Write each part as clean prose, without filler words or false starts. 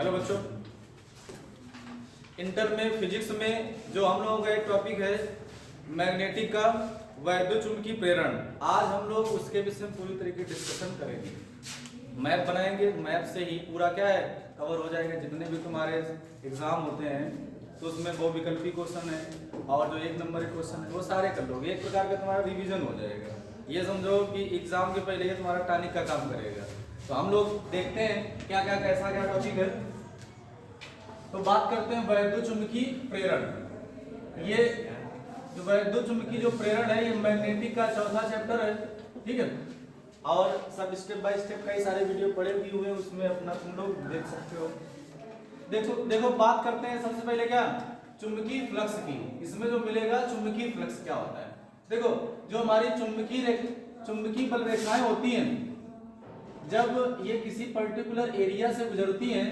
Hello बच्चों, inter में physics में जो हम लोगों का एक टॉपिक है मैग्नेटिक का वैद्युत चुंबकीय प्रेरण। आज हम लोग उसके विषय में पूरी तरीके डिस्कशन करेंगे। मैप बनाएंगे, मैप से ही पूरा क्या है कवर हो जाएगा। जितने भी तुम्हारे एग्जाम होते हैं तो उसमें बहुविकल्पी क्वेश्चन है और जो एक नंबर के क्वेश्चन है वो सारे कर लोगे। एक प्रकार का तुम्हारा रिवीजन हो जाएगा। ये समझो कि एग्जाम के पहले ये तुम्हारा टॉनिक का काम करेगा। तो हम लोग देखते हैं क्या क्या कैसा क्या टॉपिक है। तो बात करते हैं वैद्युत चुंबकीय प्रेरण। ये जो वैद्युत चुंबकीय जो प्रेरण है ये मैग्नेटिक का चौथा चैप्टर है, ठीक है। और सब स्टेप बाय स्टेप कई सारे वीडियो पड़े भी हुए हैं, उसमें अपना तुम लोग देख सकते हो। देखो बात करते हैं सबसे पहले क्या चुंबकीय फ्लक्स की। इसमें जो मिलेगा चुंबकीय फ्लक्स क्या होता है। देखो जो हमारी चुंबकीय बल रेखाएं होती हैं, जब ये किसी पर्टिकुलर एरिया से गुजरती हैं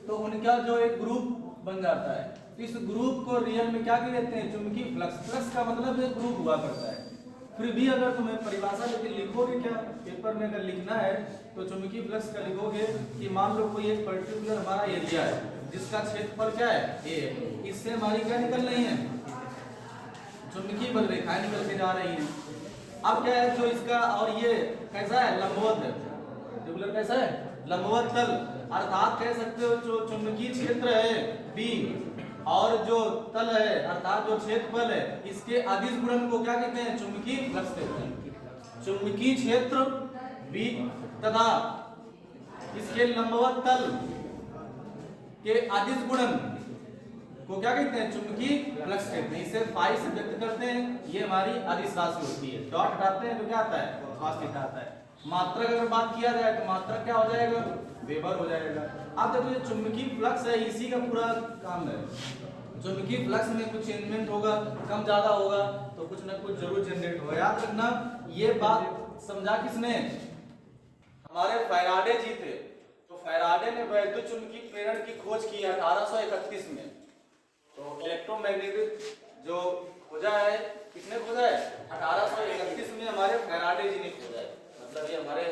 तो उनका जो एक ग्रुप बन जाता है। तो इस ग्रुप को रियल में क्या कहते हैं, चुंबकीय फ्लक्स। फ्लक्स का मतलब एक ग्रुप हुआ करता है। फिर भी अगर तुम्हें परिभाषा लेके लिखोगे क्या पेपर में, अगर लिखना है तो चुंबकीय फ्लक्स का लिखोगे कि मान लो कोई एक पर्टिकुलर हमारा एरिया है जिसका क्षेत्रफल क्या है ए, इससे हमारी क्या निकल रही है चुंबकीय बल रेखाएं निकल के जा रही हैं। अब क्या है जो इसका और ये कैसा है लंबवत है, रेगुलर कैसा है लंबवत तल, अर्थात कह सकते हो जो चुंबकीय क्षेत्र है बी और जो तल है अर्थात जो क्षेत्रफल है इसके अदिश गुणन को क्या कहते हैं चुंबकीय फ्लक्स कहते हैं। चुंबकीय क्षेत्र बी तथा इसके लंबवत तल के अदिश गुणन को क्या कहते हैं चुंबकीय फ्लक्स कहते हैं। इसे फाई से व्यक्त करते हैं। ये हमारी अदिश राशि होती है। डॉट हटाते हैं तो क्या आता है cos थीटा आता है। मात्रक अगर बात किया जाए तो मात्रक क्या हो जाएगा वेबर हो जाएगा। अब देखो ये चुंबकीय फ्लक्स है, इसी का पूरा काम है। चुंबकीय फ्लक्स में कुछ चेंजमेंट होगा, कम ज्यादा होगा तो कुछ ना कुछ जरूर जनरेट होगा। याद रखना ये बात समझा किसने, हमारे फैराडे जी थे। तो फैराडे ने वैद्युत चुंबकीय प्रेरण की खोज की 1831 में। तो इलेक्ट्रोमैग्नेटिक जो खोजा है किसने खोजा है 1831 में हमारे फैराडे जी ने खोजा है। मतलब ये हमारे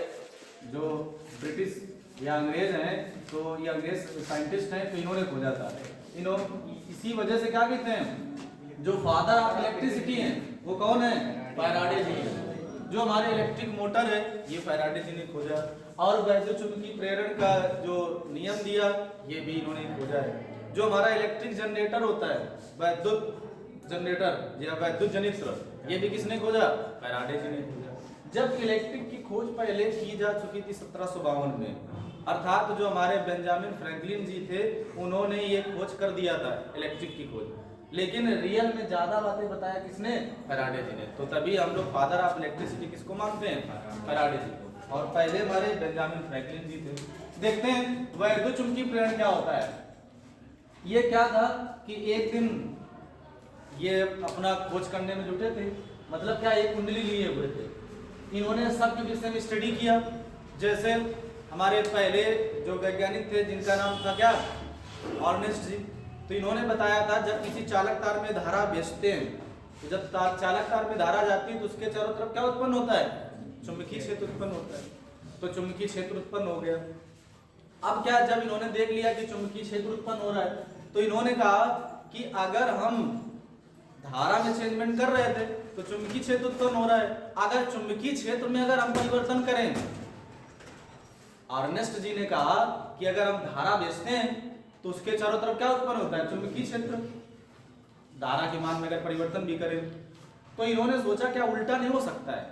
जो ब्रिटिश या अंग्रेज हैं तो ये अंग्रेज साइंटिस्ट हैं तो इन्होंने खोजा था। इसी वजह से क्या कहते हैं जो फादर ऑफ इलेक्ट्रिसिटी हैं वो कौन है फैराडे जी हैं। जो हमारे इलेक्ट्रिक मोटर है ये फैराडे जी ने खोजा। और वैद्युत चुंबकीय प्रेरण का जो नियम दिया ये भी इन्होंने खोजा है। जो हमारा इलेक्ट्रिक जनरेटर होता है वैद्युत जनरेटर या वैद्युत जनित्र ये भी किसने खोजा फैराडे जी ने खोजा। जब इलेक्ट्रिक की खोज पहले की जा चुकी थी 1752 में, अर्थात जो हमारे बेंजामिन फ्रैंकलिन जी थे उन्होंने ये खोज कर दिया था इलेक्ट्रिक की खोज, लेकिन रियल में ज्यादा बातें बताया किसने फैराडे जी ने। तो तभी हम लोग फादर ऑफ इलेक्ट्रिसिटी किसको मानते हैं फैराडे जी को, और पहले हमारे बेंजामिन फ्रैंकलिन जी थे। देखते हैं वैद्युत चुंबकीय प्रेरण क्या होता है। ये क्या था कि एक दिन ये अपना खोज करने में जुटे थे, मतलब क्या एक कुंडली लिए हुए थे। इन्होंने सबके विषय में स्टडी किया। जैसे हमारे पहले जो वैज्ञानिक थे जिनका नाम था क्या ऑर्नेस्ट जी, तो इन्होंने बताया था जब किसी चालक तार में धारा भेजते हैं तो जब चालक तार में धारा जाती है तो उसके चारों तरफ क्या उत्पन्न होता है चुंबकीय क्षेत्र उत्पन्न होता है। तो चुंबकीय क्षेत्र उत्पन्न हो गया। अब क्या जब इन्होंने देख लिया कि चुंबकीय क्षेत्र उत्पन्न हो रहा है तो इन्होंने कहा कि अगर हम धारा में चेंजमेंट कर रहे थे तो चुंबकीय क्षेत्र उत्पन्न हो रहा है, अगर चुंबकीय क्षेत्र में अगर हम परिवर्तन करें, अर्नेस्ट जी ने कहा कि अगर हम धारा भेजते हैं तो उसके चारों तरफ क्या उत्पन्न होता है चुंबकीय क्षेत्र। धारा के मान में अगर परिवर्तन भी करें तो इन्होंने सोचा क्या उल्टा नहीं हो सकता है।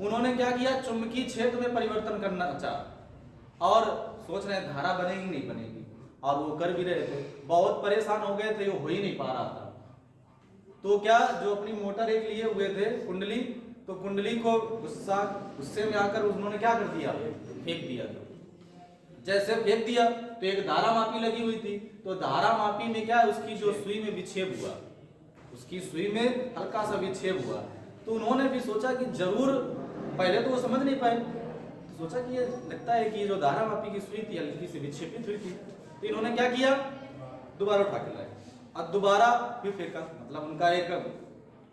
उन्होंने क्या किया चुंबकीय क्षेत्र में परिवर्तन करना चाहा और सोच रहे धारा बनेगी नहीं बनेगी, और वो कर भी रहे थे। बहुत परेशान हो गए थे, वो हो ही नहीं पा रहा था। तो क्या जो अपनी मोटर एक लिए हुए थे कुंडली, तो कुंडली को गुस्से में आकर उन्होंने क्या कर दिया फेंक दिया। जैसे फेंक दिया तो एक धारा मापी लगी हुई थी, तो धारा मापी में क्या उसकी जो सुई में विक्षेप हुआ, उसकी सुई में हल्का सा विक्षेप हुआ। तो उन्होंने भी सोचा कि जरूर, पहले तो वो समझ नहीं पाए, तो सोचा कि ये लगता है कि जो धारा मापी की सुई थी हल्की सी विक्षेपित हुई थी। तो इन्होंने क्या किया दोबारा उठा के लाए और दोबारा फिर फेंका। मतलब उनका एक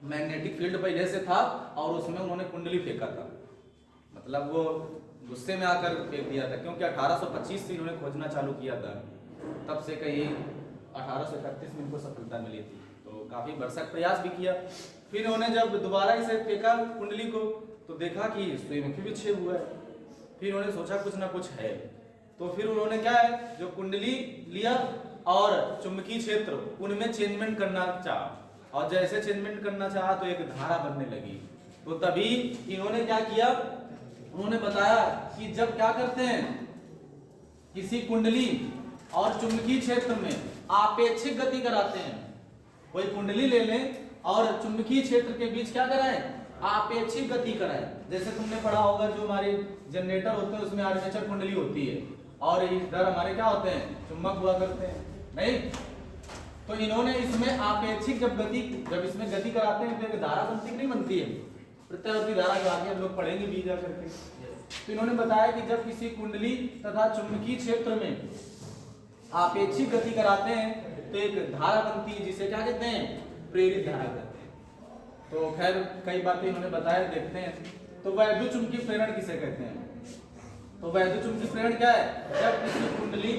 मैग्नेटिक फील्ड पहले से था और उसमें उन्होंने कुंडली फेंका था। मतलब वो गुस्से में आकर फेंक दिया था, क्योंकि 1825 से इन्होंने खोजना चालू किया था, तब से कहीं 1831 में इनको सफलता मिली थी। तो काफी भरसक प्रयास भी किया। फिर इन्होंने जब दोबारा इसे फेंका कुंडली को, तो देखा कि सूर्यमुखी भी छेद हुआ है। फिर उन्होंने सोचा कुछ ना कुछ है, तो फिर उन्होंने क्या है, जो कुंडली लिया और चुंबकीय क्षेत्र उनमें चेंजमेंट करना चाहा, और जैसे चेंजमेंट करना चाहा तो एक धारा बनने लगी। तो तभी इन्होंने क्या किया, उन्होंने बताया कि जब क्या करते हैं, किसी कुंडली और चुंबकीय क्षेत्र में आपेक्षिक गति कराते हैं, कोई कुंडली ले लें और चुंबकीय क्षेत्र के बीच क्या कराएं, आपेक्षिक गति कराएं। जैसे तुमने पढ़ा होगा, जो हमारे जनरेटर होते हैं उसमें आर्मेचर कुंडली होती है, और इधर हमारे क्या होते हैं, चुंबक हुआ करते हैं, नहीं? तो इन्होंने इसमें आपेक्षिक जब इसमें गति कराते हैं तो एक धारा बनती कि नहीं बनती है, प्रत्यावर्ती धारा, जो आगे हम लोग पढ़ेंगे भी जा करके। तो इन्होंने बताया कि जब किसी कुंडली तथा चुंबकीय क्षेत्र में आपेक्षिक गति कराते हैं तो एक धारा बनती है, जिसे क्या कहते हैं, प्रेरित धारा कहते हैं। तो खैर कई बातें इन्होंने बताया, देखते हैं। तो वैद्युत चुंबकीय प्रेरण किसे कहते हैं? तो वैद्युत चुंबकीय प्रेरण क्या है, जब किसी कुंडली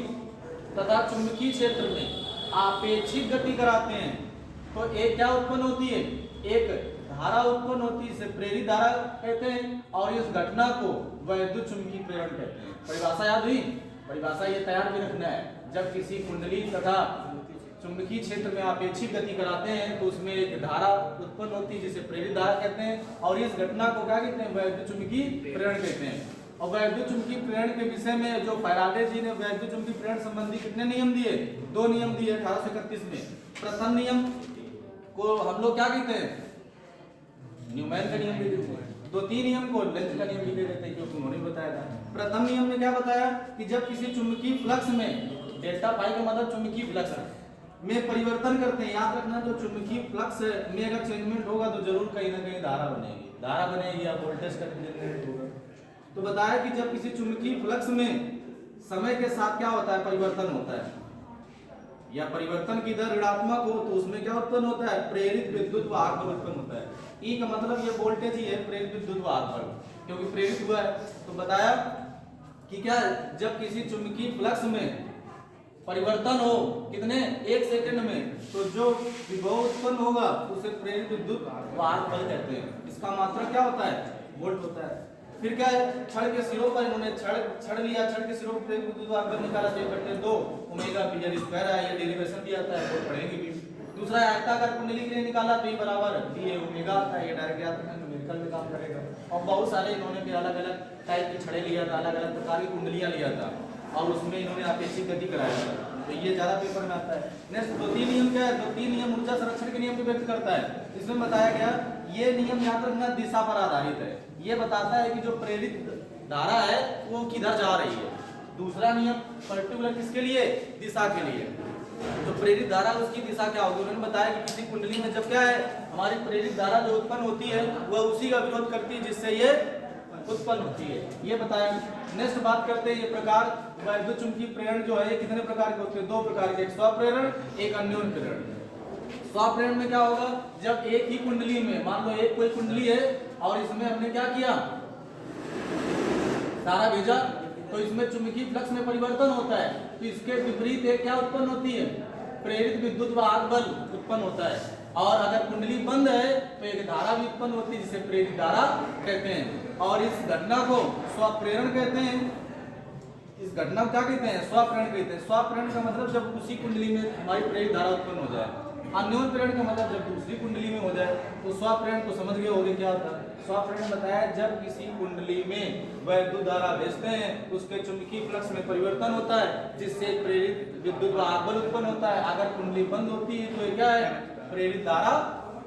तथा चुंबकीय क्षेत्र में आपेक्षिक गति कराते हैं तो एक क्या उत्पन्न होती है, एक धारा उत्पन्न होती है, इसे प्रेरित धारा कहते हैं, और इस घटना को वैद्युत चुंबकीय प्रेरण कहते हैं। परिभाषा याद हुई? परिभाषा ये तैयार भी रखना है। जब किसी कुंडली तथा चुंबकीय क्षेत्र में आपेक्षिक गति कराते हैं तो उसमें एक धारा उत्पन्न होती है, जिसे प्रेरित धारा कहते हैं, और इस घटना को क्या कहते हैं, वैद्युत चुंबकीय प्रेरण कहते हैं। और वैद्युत चुंबकीय प्रेरण के विषय में जो फैराडे जी ने वैद्युत चुंबकीय प्रेरण संबंधी कितने नियम दिए, 2 नियम दिए 1831 में। प्रथम नियम को हम लोग क्या कहते हैं, न्यूमैन का नियम भी देते हैं। द्वितीय नियम को लेंथ का नियम भी दे देते हैं, क्योंकि उन्होंने बताया था। प्रथम नियम में क्या बताया कि जब किसी चुंबकीय फ्लक्स में, डेल्टा पाई का मतलब चुंबकीय फ्लक्स में परिवर्तन करते हैं, याद रखना, जो चुंबकीय फ्लक्स में अगर चेंजमेंट होगा तो जरूर कहीं ना कहीं धारा बनेगी या वोल्टेज का जनरेट होगा। तो बताया कि जब किसी चुंबकीय फ्लक्स में समय के साथ क्या होता है, परिवर्तन होता है, या परिवर्तन की दर ऋणात्मक हो तो उसमें क्या उत्पन्न होता है, प्रेरित विद्युत वाहक बल उत्पन्न होता है। ई का मतलब ये वोल्टेज ही है, प्रेरित विद्युत वाहक बल, क्योंकि प्रेरित हुआ है। तो बताया कि क्या, जब किसी चुंबकीय फ्लक्स में परिवर्तन हो कितने, 1 सेकंड में, तो जो विभव उत्पन्न होगा उसे प्रेरित विद्युत वाहक बल कहते हैं। इसका मात्रक क्या होता है, वोल्ट होता है। फिर क्या है, छड़ के सिरों पर इन्होंने छड़ लिया, छड़ के सिरों पर प्रेरित विद्युत वाहक बल निकाला, तो करते 2 ओमेगा पी एल स्क्वायर है, ये डेरिवेशन भी आता है, वो पढ़ेंगे भी। दूसरा आयताकार कुंडली के लिए निकाला तो ये बराबर बी ओमेगा आता है, ये डायरेक्ट याद रखना, न्यूमेरिकल में काम करेगा। और बहुत सारे इन्होंने भी अलग अलग टाइप की छड़े लिया था, अलग अलग प्रकार की कुंडलियां लिया था, और उसमें इन्होंने आपेक्षिक गति कराया था। तो ये ज्यादा पेपर में आता है। नेक्स्ट द्वितीय नियम क्या है, द्वितीय नियम ऊर्जा संरक्षण के नियम को व्यक्त करता है। इसमें बताया गया, ये नियम याद रखना दिशा पर आधारित है, ये बताता है कि जो प्रेरित धारा है वो किधर जा रही है। दूसरा नियम पर्टिकुलर किसके लिए, दिशा के लिए, जो प्रेरित धारा उसकी दिशा क्या होगी। उन्होंने बताया कि किसी कुंडली में जब क्या है, हमारी प्रेरित धारा जो उत्पन्न होती है वह उसी का विरोध करती है जिससे ये उत्पन्न होती है, ये बताया। नेक्स्ट बात करते हैं ये प्रकार, वैद्युत चुंबकीय प्रेरण जो है ये कितने प्रकार के होते हैं, 2 प्रकार के, एक स्वप्रेरण, एक अन्योन्य प्रेरण। स्वप्रेरण में क्या होगा, जब एक ही कुंडली में, मान लो एक कोई कुंडली है और इसमें हमने क्या किया, तारा भेजा, तो इसमें चुंबकीय फ्लक्स में परिवर्तन होता है, तो इसके विपरीत एक क्या उत्पन्न होती है, प्रेरित विद्युत वाहक बल उत्पन्न होता है। और अगर कुंडली बंद है तो एक धारा भी उत्पन्न होती है, जिसे प्रेरित धारा कहते हैं, और इस घटना को स्वप्रेरण कहते हैं। इस घटना को क्या कहते हैं, स्वप्रेरण कहते हैं। स्वप्रेरण का मतलब जब उसी कुंडली में हमारी प्रेरित धारा उत्पन्न हो जाए। अन्योन्य प्रेरण का मतलब जब दूसरी कुंडली में हो जाए। तो स्वप्रेरण तो समझ गए होंगे क्या होता है। स्वप्रेरण बताया, जब किसी कुंडली में वैद्युत धारा भेजते हैं उसके चुंबकीय फ्लक्स में परिवर्तन होता है, जिससे प्रेरित विद्युत वाहक बल उत्पन्न होता है। अगर कुंडली बंद होती है तो क्या है, प्रेरित धारा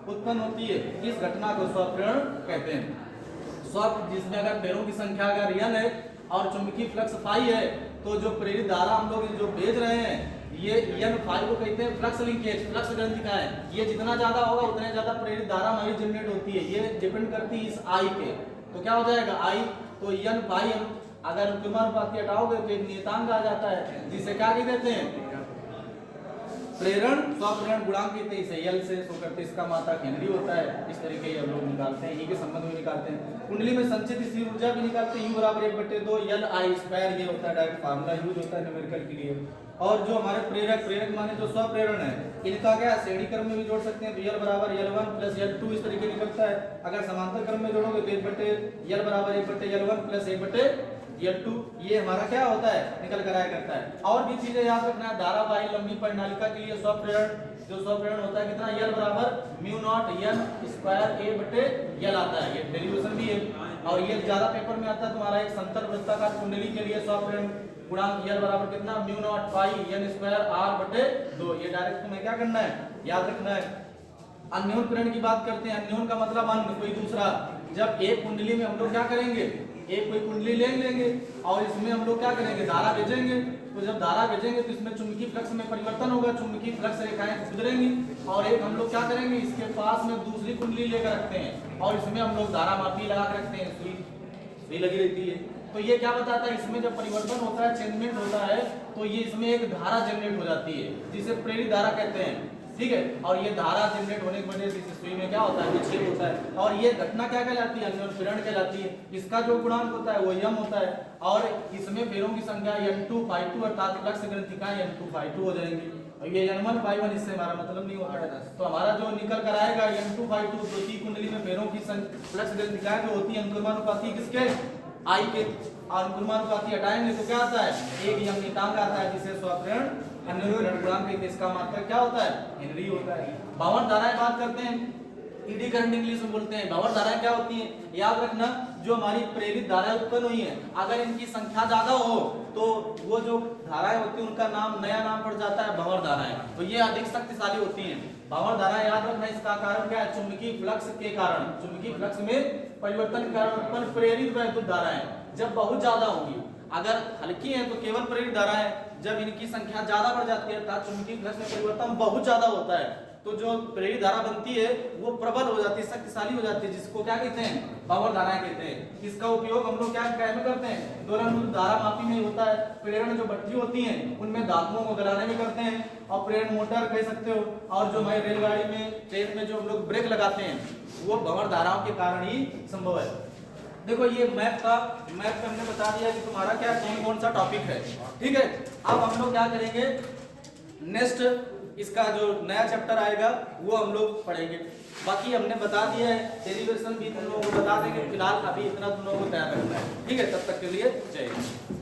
उत्पन्न होती है। इस घटना को स्वप्रेरण कहते हैं। स्वप जिसमें अगर पैरों की संख्या अगर रियल है और चुंबकीय फ्लक्स फाई है, तो जो प्रेरित धारा हम लोग जो भेज रहे हैं, ये n फाई को कहते हैं फ्लक्स लिंकेज, फ्लक्स ग्रंथि का है। ये जितना ज्यादा होगा उतने ज्यादा प्रेरित धारा हमारी जनरेट होती है। ये डिपेंड करती है इस I पे। तो क्या हो जाएगा I, तो n फाई, अगर क्रमानुपाती हटाओगे तो एक नियतांक आ जाता है, जिसे क्या कह देते हैं, प्रेरण स्वप्रेरण गुणांक कहते हैं इसे यल से शो करते हैं, इसका मात्रक हेनरी होता है। इस तरीके ये हम लोग निकालते हैं, ई के संबंध में निकालते हैं। कुंडली में संचित स्थिर ऊर्जा भी निकालते हैं, U बराबर 1/2 L I स्क्वायर, ये होता है डायरेक्ट फार्मूला यूज होता है न्यूमेरिकल के लिए। और जो हमारे प्रेरक प्रेरक माने जो स्वप्रेरण है, इनका क्या श्रेणी क्रम में भी जोड़ सकते हैं, तो L बराबर L1 प्लस L2 इस तरीके निकलता है। अगर समांतर क्रम में जोड़ोगे तो 1/L बराबर 1/L1 प्लस 1/L2, ये हमारा क्या होता है निकल कर आया करता है। और भी चीजें याद रखना है, धारावाही लंबी परिनालिका के लिए स्वप्रेरण जो स्वप्रेरण होता है कितना, L बराबर mu naught N square A/L आता है, ये डेरिवेशन भी है। और ये ज्यादा पेपर में आता है तुम्हारा एक समतल वृत्ताकार कुंडली के लिए स्वप्रेरण गुणांक L बराबर कितना, म्यू नॉट पाई N स्क्वायर R/2, ये डायरेक्ट तुम्हें क्या करना है याद रखना है। अन्योन प्रेरण की बात करते हैं, अन्योन का मतलब अन्य कोई दूसरा। जब एक कुंडली में हम लोग क्या करेंगे, एक कोई कुंडली ले लेंगे और इसमें हम लोग क्या करेंगे, धारा भेजेंगे। तो जब धारा भेजेंगे तो इसमें चुंबकीय फ्लक्स में परिवर्तन होगा, चुंबकीय फ्लक्स रेखाएं गुजरेंगी। और एक हम लोग क्या करेंगे, इसके पास में दूसरी कुंडली लेकर रखते हैं और इसमें हम लोग धारा मापी लगा के रखते हैं, सुई लगी रहती है। तो ये क्या बताता है, इसमें जब परिवर्तन होता है, चेंजमेंट होता है, तो ये इसमें एक धारा जनरेट हो जाती है जिसे प्रेरित धारा कहते हैं, ठीक है। और ये धारा जनरेट होने की वजह से इस सुई में क्या होता है, विक्षेप होता है। और ये घटना क्या कहलाती है, अन्योन प्रेरण कहलाती है। इसका जो गुणांक होता है वो m होता है और इसमें फेरों की संख्या N2/2 अर्थात फ्लक्स ग्रंथिकाएं N2/2 हो जाएंगी। और ये N1/1 इससे हमारा मतलब नहीं होता है। तो हमारा जो निकल कर आएगा N2/2, प्रति कुंडली में फेरों की फ्लक्स ग्रंथिकाएं जो होती है अनुक्रमानुपाती किसके, I के। और अनुक्रमानुपाती हटाएंगे तो क्या आता है, एक यम नियतांक आता है जिसे स्वप्रेरण अन्योन प्रेरण गुणांक कहते हैं। इसका मात्रक क्या होता है, हेनरी होता है। भंवर धाराएं बात करते हैं, ईडी करंट इंग्लिश में बोलते हैं। भंवर धाराएं क्या होती हैं, याद रखना, जो हमारी प्रेरित धाराएं उत्पन्न हुई हैं, अगर इनकी संख्या ज्यादा हो तो वो जो धाराएं होती हैं उनका नाम नया नाम पड़ जाता है भंवर धाराएं। तो ये अधिक शक्तिशाली होती हैं भंवर धाराएं। याद रखना, इसका कारण क्या है, चुंबकीय फ्लक्स के कारण, चुंबकीय फ्लक्स में परिवर्तन के कारण उत्पन्न प्रेरित वैद्युत धाराएं जब बहुत ज्यादा होंगी। अगर हल्की है तो केवल प्रेरित धाराएं, जब इनकी संख्या ज्यादा बढ़ जाती है अर्थात चुंबकीय फ्लक्स में परिवर्तन बहुत ज्यादा होता है, तो जो प्रेरित धारा बनती है वो प्रबल हो जाती है, शक्तिशाली हो जाती है, जिसको क्या कहते हैं, भंवर धाराएं कहते हैं। इसका उपयोग हम लोग क्या में करते हैं, दोलन धारा मापी में होता है। प्रेरण जो भट्ठी होती हैं उनमें धातुओं को गलाने में करते हैं, और प्रेरण मोटर कह सकते हो। और जो हमारी रेलगाड़ी में, ट्रेन में जो हम लोग ब्रेक लगाते हैं वो भंवर धाराओं के कारण ही संभव है। देखो ये मैप पे हमने बता दिया कि तुम्हारा क्या कौन सा टॉपिक है, ठीक है। अब हम लोग क्या करेंगे, नेक्स्ट इसका जो नया चैप्टर आएगा वो हम लोग पढ़ेंगे। बाकी हमने बता दिया है, डेरिवेशन भी तुम लोगों को बता देंगे। फिलहाल अभी इतना तुम लोगों को तैयार रखना है, ठीक है। तब तक के लिए जय हिंद।